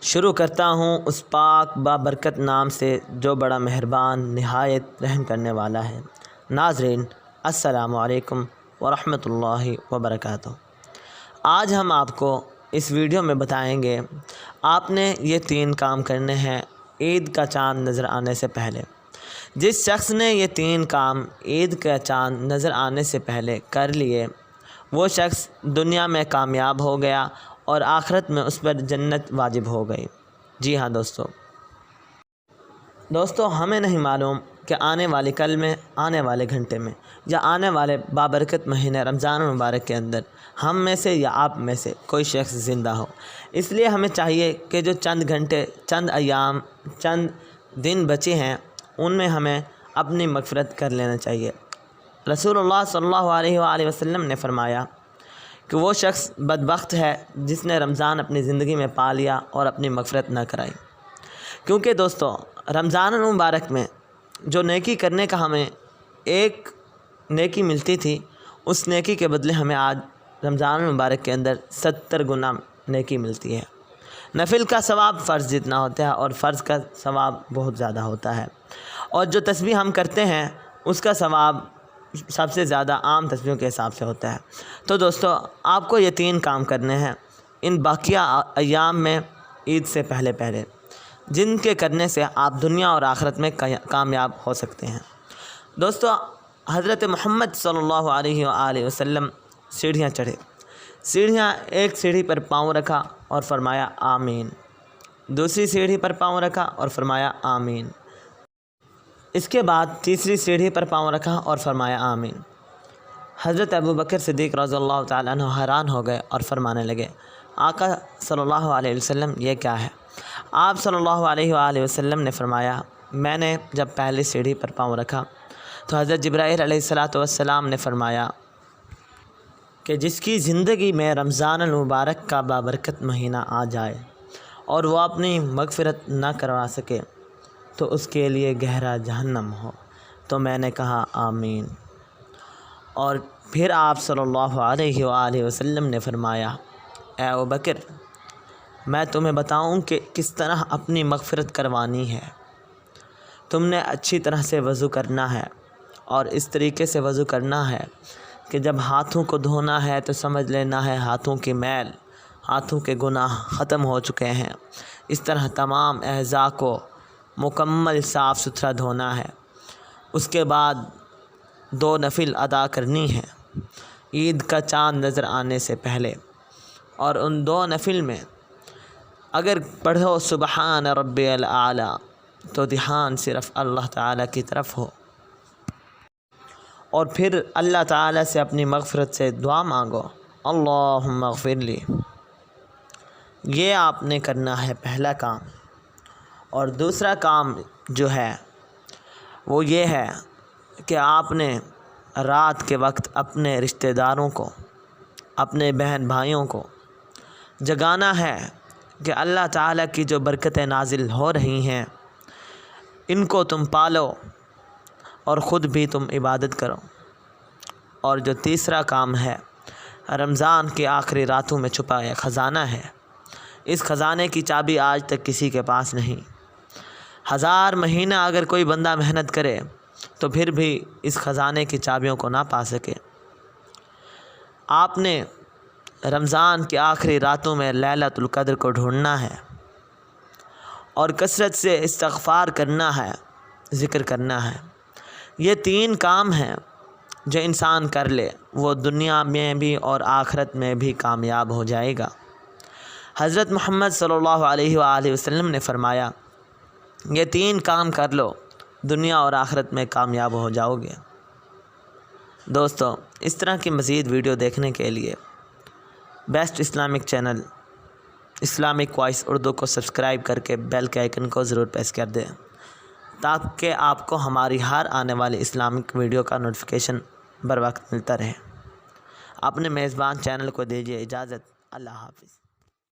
شروع کرتا ہوں اس پاک بابرکت نام سے جو بڑا مہربان نہایت رحم کرنے والا ہے۔ ناظرین السلام علیکم ورحمۃ اللہ وبرکاتہ۔ آج ہم آپ کو اس ویڈیو میں بتائیں گے آپ نے یہ 3 کام کرنے ہیں عید کا چاند نظر آنے سے پہلے۔ جس شخص نے یہ 3 کام عید کا چاند نظر آنے سے پہلے کر لیے وہ شخص دنیا میں کامیاب ہو گیا اور آخرت میں اس پر جنت واجب ہو گئی۔ جی ہاں دوستو ہمیں نہیں معلوم کہ آنے والی کل میں، آنے والے گھنٹے میں یا آنے والے بابرکت مہینے رمضان المبارک کے اندر ہم میں سے یا آپ میں سے کوئی شخص زندہ ہو۔ اس لیے ہمیں چاہیے کہ جو چند گھنٹے، چند ایام، چند دن بچے ہیں ان میں ہمیں اپنی مغفرت کر لینا چاہیے۔ رسول اللہ صلی اللہ علیہ وآلہ وسلم نے فرمایا کہ وہ شخص بدبخت ہے جس نے رمضان اپنی زندگی میں پا لیا اور اپنی مغفرت نہ کرائی۔ کیونکہ دوستو رمضان المبارک میں جو نیکی کرنے کا ہمیں ایک نیکی ملتی تھی، اس نیکی کے بدلے ہمیں آج رمضان المبارک کے اندر 70 گنا نیکی ملتی ہے۔ نفل کا ثواب فرض جتنا ہوتا ہے اور فرض کا ثواب بہت زیادہ ہوتا ہے، اور جو تسبیح ہم کرتے ہیں اس کا ثواب سب سے زیادہ عام تسبیحوں کے حساب سے ہوتا ہے۔ تو دوستو آپ کو یہ 3 کام کرنے ہیں ان باقیہ ایام میں عید سے پہلے جن کے کرنے سے آپ دنیا اور آخرت میں کامیاب ہو سکتے ہیں۔ دوستو حضرت محمد صلی اللہ علیہ وآلہ وسلم سیڑھیاں چڑھے، ایک سیڑھی پر پاؤں رکھا اور فرمایا آمین، دوسری سیڑھی پر پاؤں رکھا اور فرمایا آمین، اس کے بعد تیسری سیڑھی پر پاؤں رکھا اور فرمایا آمین۔ حضرت ابوبکر صدیق رضی اللہ تعالیٰ عنہ حیران ہو گئے اور فرمانے لگے آقا صلی اللہ علیہ وسلم یہ کیا ہے؟ آپ صلی اللہ علیہ وآلہ وسلم نے فرمایا میں نے جب پہلی سیڑھی پر پاؤں رکھا تو حضرت جبرائیل علیہ السلام نے فرمایا کہ جس کی زندگی میں رمضان المبارک کا بابرکت مہینہ آ جائے اور وہ اپنی مغفرت نہ کروا سکے تو اس کے لیے گہرا جہنم ہو۔ تو میں نے کہا آمین، اور پھر آپ صلی اللہ علیہ وآلہ وسلم نے فرمایا اے ابوبکر میں تمہیں بتاؤں کہ کس طرح اپنی مغفرت کروانی ہے۔ تم نے اچھی طرح سے وضو کرنا ہے، اور اس طریقے سے وضو کرنا ہے کہ جب ہاتھوں کو دھونا ہے تو سمجھ لینا ہے ہاتھوں کی میل، ہاتھوں کے گناہ ختم ہو چکے ہیں۔ اس طرح تمام اعضاء کو مکمل صاف ستھرا دھونا ہے۔ اس کے بعد 2 نفل ادا کرنی ہے عید کا چاند نظر آنے سے پہلے، اور ان 2 نفل میں اگر پڑھو سبحان ربی الاعلیٰ تو دھیان صرف اللہ تعالیٰ کی طرف ہو، اور پھر اللہ تعالیٰ سے اپنی مغفرت سے دعا مانگو اللہم اغفر لی۔ یہ آپ نے کرنا ہے پہلا کام۔ اور دوسرا کام جو ہے وہ یہ ہے کہ آپ نے رات کے وقت اپنے رشتہ داروں کو، اپنے بہن بھائیوں کو جگانا ہے کہ اللہ تعالیٰ کی جو برکتیں نازل ہو رہی ہیں ان کو تم پالو اور خود بھی تم عبادت کرو۔ اور جو تیسرا کام ہے رمضان کی آخری راتوں میں چھپا ایک خزانہ ہے، اس خزانے کی چابی آج تک کسی کے پاس نہیں۔ 1000 مہینہ اگر کوئی بندہ محنت کرے تو پھر بھی اس خزانے کی چابیوں کو نہ پا سکے۔ آپ نے رمضان کی آخری راتوں میں لیلۃ القدر کو ڈھونڈنا ہے، اور کثرت سے استغفار کرنا ہے، ذکر کرنا ہے۔ یہ 3 کام ہیں جو انسان کر لے وہ دنیا میں بھی اور آخرت میں بھی کامیاب ہو جائے گا۔ حضرت محمد صلی اللہ علیہ وآلہ وسلم نے فرمایا یہ 3 کام کر لو دنیا اور آخرت میں کامیاب ہو جاؤ گے۔ دوستو اس طرح کی مزید ویڈیو دیکھنے کے لیے best Islamic channel Islamic voice Urdu کو سبسکرائب کر کے بیل کے آئیکن کو ضرور پریس کر دیں تاکہ آپ کو ہماری ہر آنے والی اسلامک ویڈیو کا نوٹیفیکیشن بر وقت ملتا رہے۔ اپنے میزبان چینل کو دیجیے اجازت۔ اللہ حافظ۔